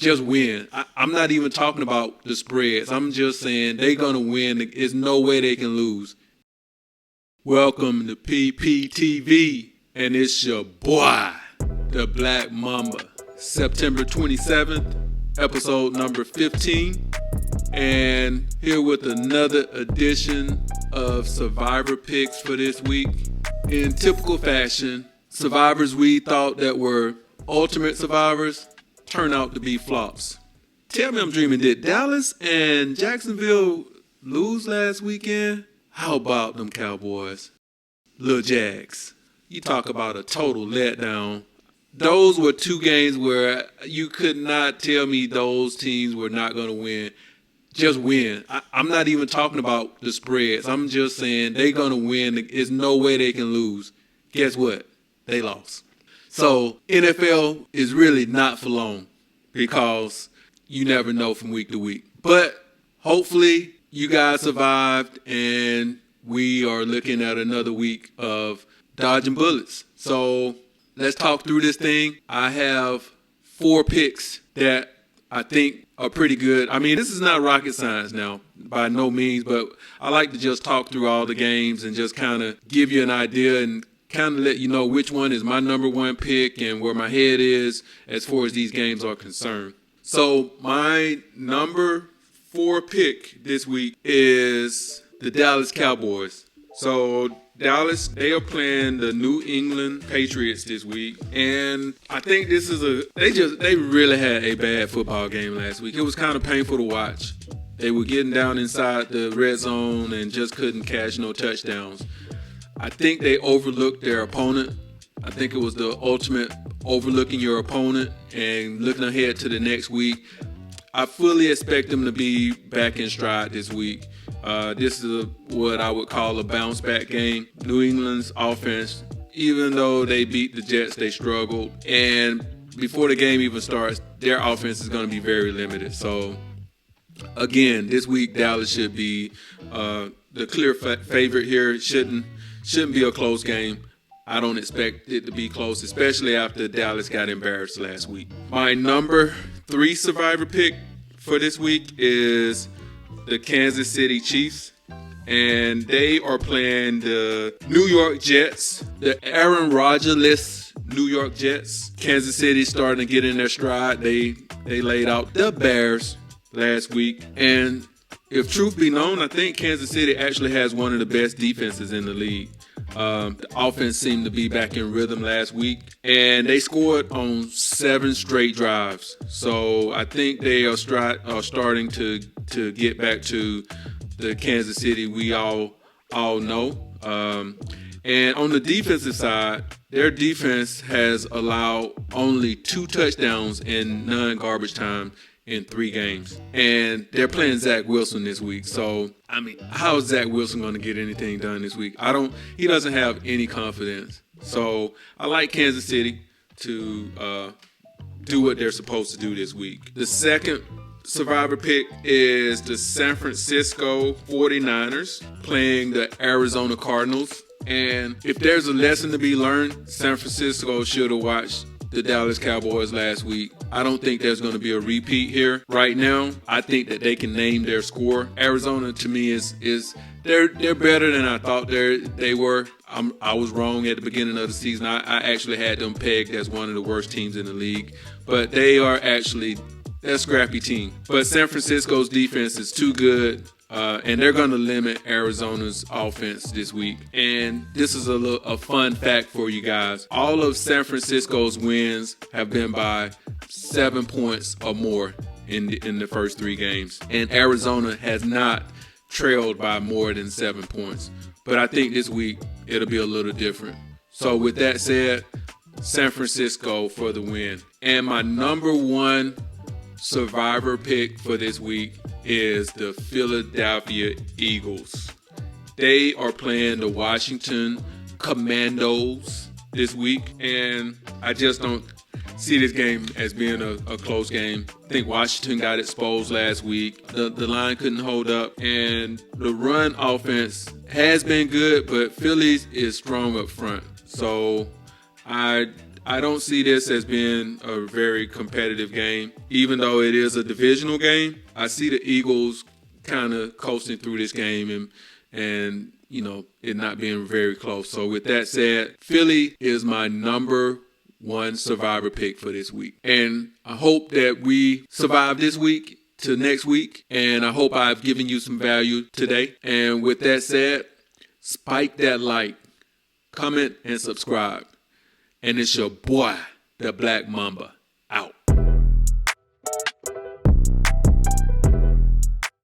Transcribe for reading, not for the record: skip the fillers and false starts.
just win. I'm not even talking about the spreads. I'm just saying they're going to win. There's no way they can lose. Welcome to PPTV, and it's your boy, the Black Mamba. September 27th, episode number 15. And here with another edition of Survivor Picks for this week. In typical fashion, survivors we thought that were ultimate survivors turn out to be flops. Tell me I'm dreaming. Did Dallas and Jacksonville lose last weekend? How about them Cowboys? Little Jags. You talk about a total letdown. Those were two games where you could not tell me those teams were not going to win. Just win. I'm not even talking about the spreads. I'm just saying they're going to win. There's no way they can lose. Guess what? They lost. So NFL is really not for long because you never know from week to week. But hopefully you guys survived and we are looking at another week of dodging bullets. So let's talk through this thing. I have 4 picks that I think are pretty good. I mean, this is not rocket science now, by no means, but I like to just talk through all the games and just kind of give you an idea and kind of let you know which one is my number 1 pick and where my head is as far as these games are concerned. So my number 4 pick this week is the Dallas Cowboys. So Dallas, they are playing the New England Patriots this week, and I think this is they really had a bad football game last week. It was kind of painful to watch. They were getting down inside the red zone and just couldn't catch no touchdowns. I think they overlooked their opponent. I think it was the ultimate overlooking your opponent and looking ahead to the next week. I fully expect them to be back in stride this week. This is what I would call a bounce back game. New England's offense, even though they beat the Jets, they struggled. And before the game even starts, their offense is going to be very limited. So, again, this week Dallas should be the clear favorite here. It shouldn't be a close game. I don't expect it to be close, especially after Dallas got embarrassed last week. My number 3 survivor pick for this week is the Kansas City Chiefs, and they are playing the New York Jets, the Aaron Rodgers-less New York Jets. Kansas City starting to get in their stride. They laid out the Bears last week, and if truth be known, I think Kansas City actually has one of the best defenses in the league. The offense seemed to be back in rhythm last week, and they scored on 7 straight drives. So I think they are starting to get back to the Kansas City we all know. And on the defensive side, their defense has allowed only 2 touchdowns in non-garbage time in 3 games. And they're playing Zach Wilson this week. So, I mean, how is Zach Wilson going to get anything done this week? He doesn't have any confidence. So, I like Kansas City to do what they're supposed to do this week. The second survivor pick is the San Francisco 49ers playing the Arizona Cardinals. And if there's a lesson to be learned, San Francisco should have watched the Dallas Cowboys last week. I don't think there's going to be a repeat here. Right now, I think that they can name their score. Arizona, to me, is they're better than I thought they were. I was wrong at the beginning of the season. I actually had them pegged as one of the worst teams in the league. But they're a scrappy team. But San Francisco's defense is too good. And they're going to limit Arizona's offense this week. And this is a fun fact for you guys. All of San Francisco's wins have been by 7 points or more in the first 3 games. And Arizona has not trailed by more than 7 points. But I think this week it'll be a little different. So with that said, San Francisco for the win. And my number 1 survivor pick for this week is the Philadelphia Eagles. They are playing the Washington Commandos this week, and I just don't see this game as being a close game. I think Washington got exposed last week. The line couldn't hold up, and the run offense has been good, but Phillies is strong up front. So I I don't see this as being a very competitive game. Even though it is a divisional game, I see the Eagles kind of coasting through this game and it not being very close. So with that said, Philly is my number one survivor pick for this week. And I hope that we survive this week to next week. And I hope I've given you some value today. And with that said, spike that like, comment, and subscribe. And it's your boy, the Black Mamba.